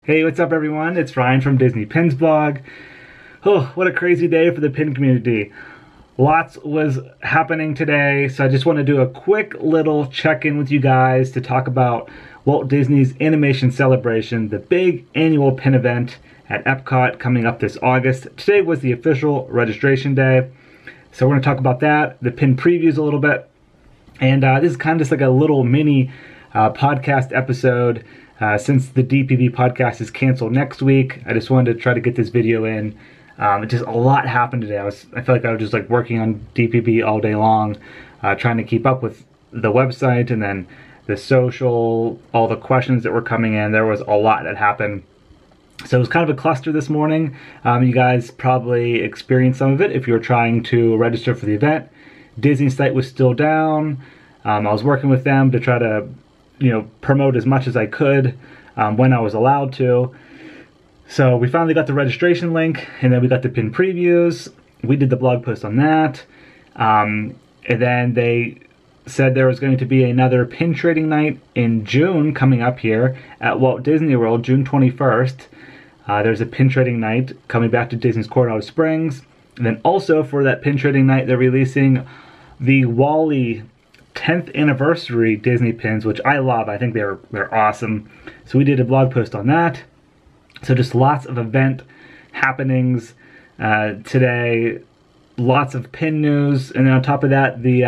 Hey, what's up everyone? It's Ryan from Disney Pins blog. Oh, what a crazy day for the pin community. Lots was happening today, so I just want to do a quick little check-in with you guys to talk about Walt Disney's Animation Celebration, the big annual pin event at Epcot coming up this August. Today was the official registration day, so we're going to talk about that, the pin previews a little bit, and this is kind of just like a little mini podcast episode. Since the DPB Podcast is canceled next week, I just wanted to try to get this video in. Just a lot happened today. I feel like I was just like working on DPB all day long, trying to keep up with the website and then the social, all the questions that were coming in. There was a lot that happened. So it was kind of a cluster this morning. You guys probably experienced some of it if you were trying to register for the event. Disney's site was still down. I was working with them to try to promote as much as I could when I was allowed to. So we finally got the registration link, and then we got the pin previews. We did the blog post on that. And then they said there was going to be another pin trading night in June coming up here at Walt Disney World, June 21st. There's a pin trading night coming back to Disney's Coronado Springs. And then also for that pin trading night, they're releasing the Wall-E 10th anniversary Disney pins, which I love. I think they're awesome. So we did a blog post on that. So just lots of event happenings today, lots of pin news, and then on top of that, the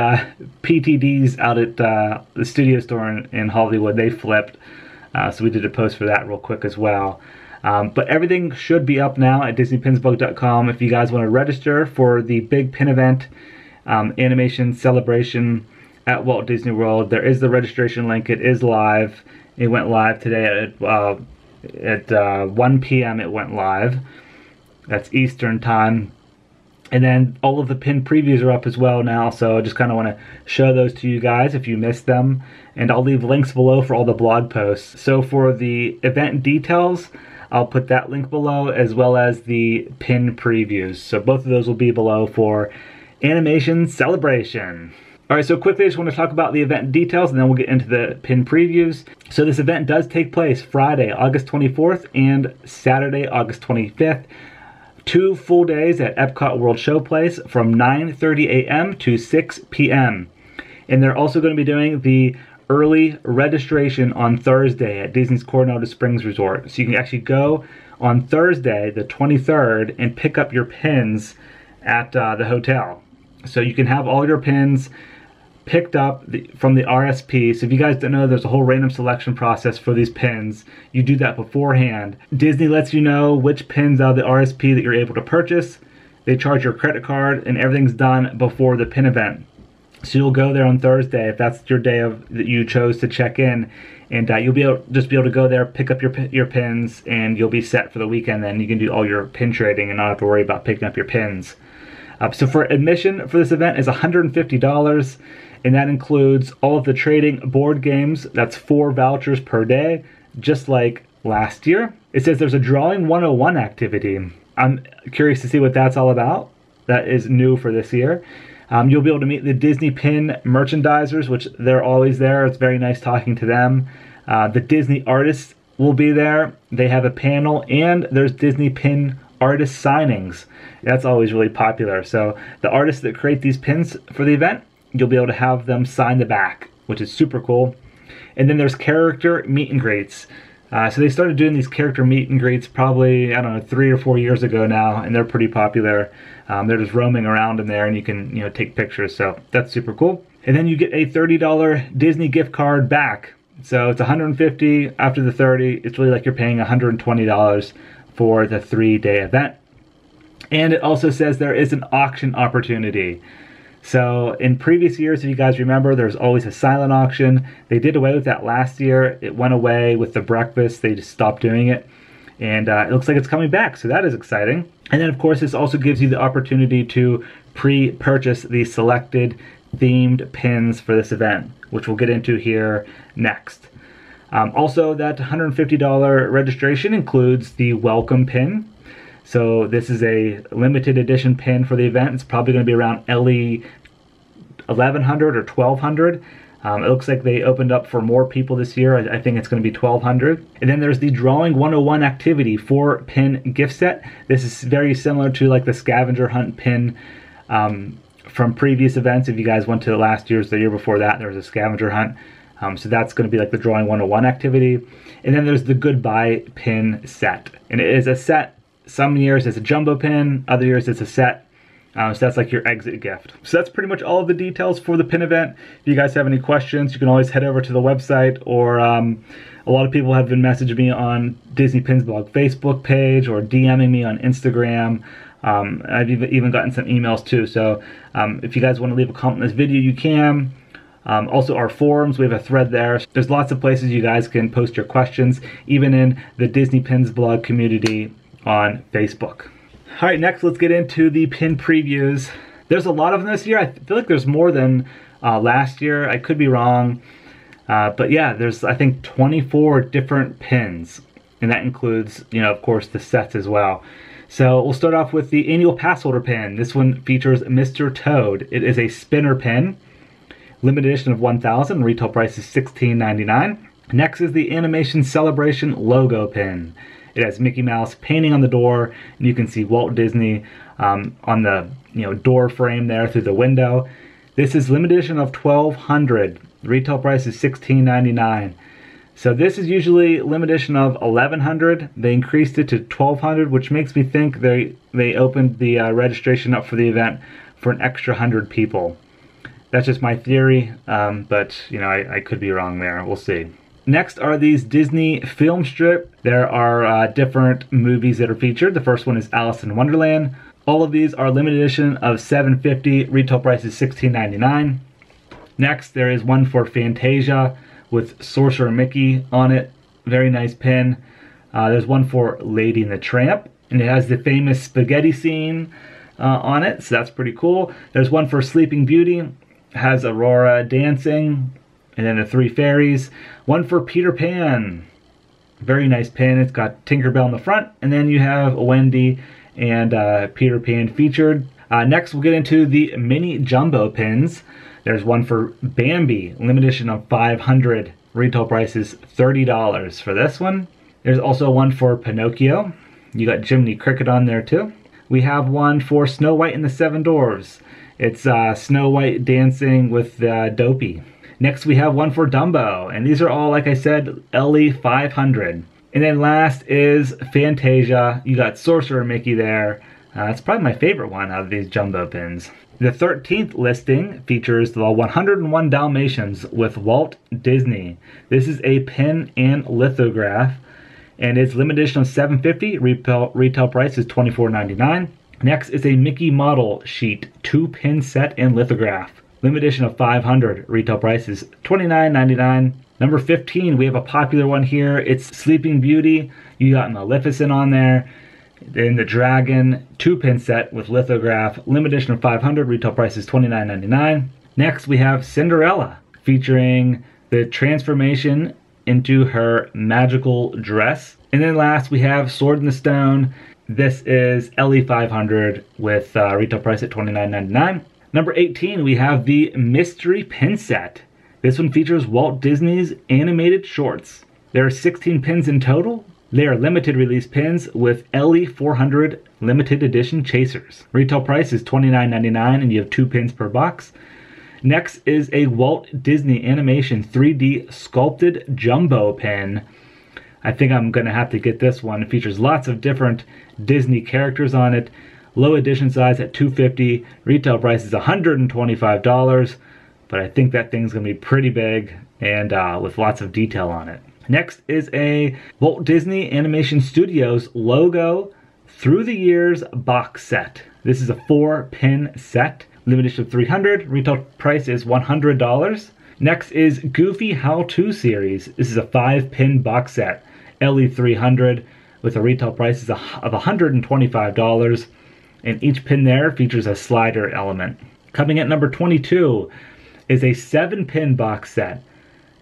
PTDs out at the studio store in Hollywood, they flipped. So we did a post for that real quick as well. But everything should be up now at DisneyPinsBlog.com if you guys want to register for the big pin event, Animation Celebration at Walt Disney World. There is the registration link. It is live. It went live today at 1 p.m. It went live. That's Eastern time. And then all of the pin previews are up as well now, so I just kind of want to show those to you guys if you missed them. And I'll leave links below for all the blog posts. So for the event details, I'll put that link below as well as the pin previews. So both of those will be below for Animation Celebration. Alright, so quickly I just want to talk about the event details and then we'll get into the pin previews. So this event does take place Friday, August 24th and Saturday, August 25th. 2 full days at Epcot World Showplace from 9:30 a.m. to 6 p.m. And they're also going to be doing the early registration on Thursday at Disney's Coronado Springs Resort. So you can actually go on Thursday, the 23rd, and pick up your pins at the hotel. So you can have all your pins picked up from the RSP. So if you guys don't know, there's a whole random selection process for these pins. You do that beforehand. Disney lets you know which pins out of the RSP that you're able to purchase. They charge your credit card, and everything's done before the pin event. So you'll go there on Thursday if that's your day that you chose to check in, and you'll be able to go there, pick up your pins, and you'll be set for the weekend. Then you can do all your pin trading and not have to worry about picking up your pins. So for admission for this event is $150, and that includes all of the trading board games. That's 4 vouchers per day, just like last year. It says there's a Drawing 101 activity. I'm curious to see what that's all about. That is new for this year. You'll be able to meet the Disney Pin merchandisers, which they're always there. It's very nice talking to them. The Disney artists will be there. They have a panel, and there's Disney Pin artist signings. That's always really popular. So the artists that create these pins for the event, you'll be able to have them sign the back, which is super cool. And then there's character meet and greets. So they started doing these character meet and greets probably, 3 or 4 years ago now, and they're pretty popular. They're just roaming around in there, and you can take pictures. So that's super cool. And then you get a $30 Disney gift card back. So it's $150 after the $30. It's really like you're paying $120 for the 3-day event. And it also says there is an auction opportunity. So in previous years, if you guys remember, there's always a silent auction. They did away with that last year. It went away with the breakfast. They just stopped doing it. And it looks like it's coming back, so that is exciting. And then, of course, this also gives you the opportunity to pre-purchase the selected themed pins for this event, which we'll get into here next. Also, that $150 registration includes the welcome pin. So this is a limited edition pin for the event. It's probably going to be around LE 1100 or 1200. It looks like they opened up for more people this year. I think it's going to be 1,200. And then there's the Drawing 101 activity 4-pin gift set. This is very similar to like the scavenger hunt pin from previous events. If you guys went to last year's, the year before that, there was a scavenger hunt. So that's going to be like the Drawing 101 activity. And then there's the Goodbye pin set. And it is a set. Some years it's a jumbo pin, other years it's a set. So that's like your exit gift. So that's pretty much all of the details for the pin event. If you guys have any questions, you can always head over to the website, or a lot of people have been messaging me on Disney Pins Blog Facebook page or DMing me on Instagram. I've even gotten some emails too. So if you guys want to leave a comment on this video, you can. Also our forums, we have a thread there. There's lots of places you guys can post your questions, even in the Disney Pins Blog community on Facebook. All right, next let's get into the pin previews. There's a lot of them this year. I feel like there's more than last year. I could be wrong. But yeah, there's I think 24 different pins. And that includes, of course, the sets as well. So we'll start off with the annual pass holder pin. This one features Mr. Toad. It is a spinner pin. Limited edition of 1,000. Retail price is $16.99. Next is the Animation Celebration logo pin. It has Mickey Mouse painting on the door, and you can see Walt Disney on the door frame there through the window. This is limited edition of 1,200. The retail price is $16.99. So this is usually limited edition of 1,100. They increased it to 1,200, which makes me think they opened the registration up for the event for an extra 100 people. That's just my theory, but I could be wrong there. We'll see. Next are these Disney film strip. There are different movies that are featured. The first one is Alice in Wonderland. All of these are limited edition of $7.50. Retail price is $16.99. Next, there is one for Fantasia with Sorcerer Mickey on it. Very nice pin. There's one for Lady and the Tramp, and it has the famous spaghetti scene on it, so that's pretty cool. There's one for Sleeping Beauty. It has Aurora dancing. And then the Three Fairies. One for Peter Pan. Very nice pin. It's got Tinkerbell in the front. And then you have Wendy and Peter Pan featured. Next, we'll get into the mini jumbo pins. There's one for Bambi. Limited edition of 500. Retail price is $30 for this one. There's also one for Pinocchio. You got Jiminy Cricket on there too. We have one for Snow White and the Seven Dwarfs. It's Snow White dancing with Dopey. Next we have one for Dumbo, and these are all, like I said, LE 500. And then last is Fantasia. You got Sorcerer Mickey there. It's probably my favorite one out of these jumbo pins. The 13th listing features the 101 Dalmatians with Walt Disney. This is a pin and lithograph, and it's limited edition of $7.50. Retail price is $24.99. Next is a Mickey model sheet 2-pin set and lithograph. Limited edition of 500. Retail price is $29.99. Number 15, we have a popular one here. It's Sleeping Beauty. You got Maleficent on there. Then the Dragon 2-pin set with lithograph. Limited edition of 500. Retail price is $29.99. Next, we have Cinderella, featuring the transformation into her magical dress. And then last, we have Sword in the Stone. This is LE 500 with retail price at $29.99. Number 18, we have the Mystery Pin Set. This one features Walt Disney's animated shorts. There are 16 pins in total. They are limited release pins with LE 400 limited edition chasers. Retail price is $29.99 and you have 2 pins per box. Next is a Walt Disney Animation 3D sculpted jumbo pin. I think I'm going to have to get this one. It features lots of different Disney characters on it. Low edition size at $2.50. Retail price is $125. But I think that thing's going to be pretty big and with lots of detail on it. Next is a Walt Disney Animation Studios logo Through the Years box set. This is a 4-pin set. Limited edition of 300. Retail price is $100. Next is Goofy How-To Series. This is a 5-pin box set. LE 300 with a retail price of $125. And each pin there features a slider element. Coming at number 22 is a 7-pin box set.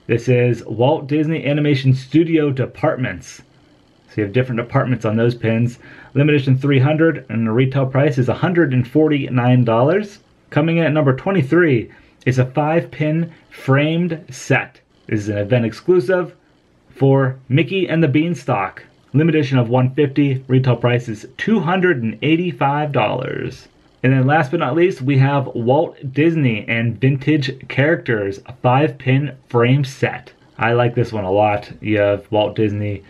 This is Walt Disney Animation Studio Departments. So you have different departments on those pins. Limited edition 300 and the retail price is $149. Coming in at number 23 is a 5-pin framed set. This is an event exclusive for Mickey and the Beanstalk. Limited edition of 150, retail price is $285. And then last but not least, we have Walt Disney and Vintage Characters, a 5-pin frame set. I like this one a lot. You have Walt Disney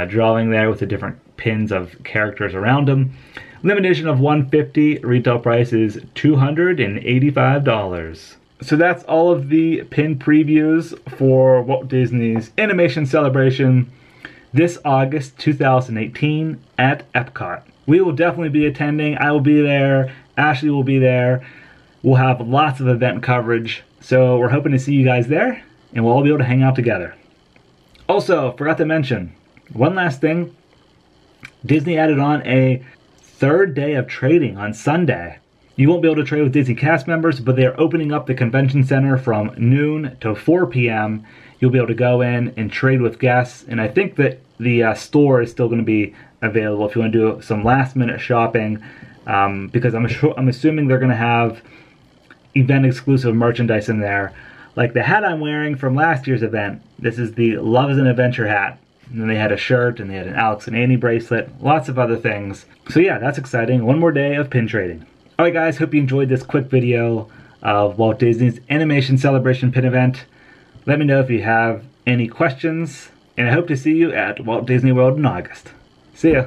drawing there with the different pins of characters around him. Limited edition of 150, retail price is $285. So that's all of the pin previews for Walt Disney's Animation Celebration this August 2018 at Epcot. We will definitely be attending. I will be there. Ashley will be there. We'll have lots of event coverage. So we're hoping to see you guys there, and we'll all be able to hang out together. Also, forgot to mention, one last thing. Disney added on a third day of trading on Sunday. You won't be able to trade with Disney cast members, but they are opening up the convention center from noon to 4 p.m. You'll be able to go in and trade with guests, and I think that the store is still going to be available if you want to do some last-minute shopping, because I'm assuming they're going to have event-exclusive merchandise in there. Like the hat I'm wearing from last year's event. This is the Love is an Adventure hat. And then they had a shirt, and they had an Alex and Annie bracelet, lots of other things. So yeah, that's exciting. One more day of pin trading. Alright guys, hope you enjoyed this quick video of Walt Disney's Animation Celebration pin event. Let me know if you have any questions, and I hope to see you at Walt Disney World in August. See ya!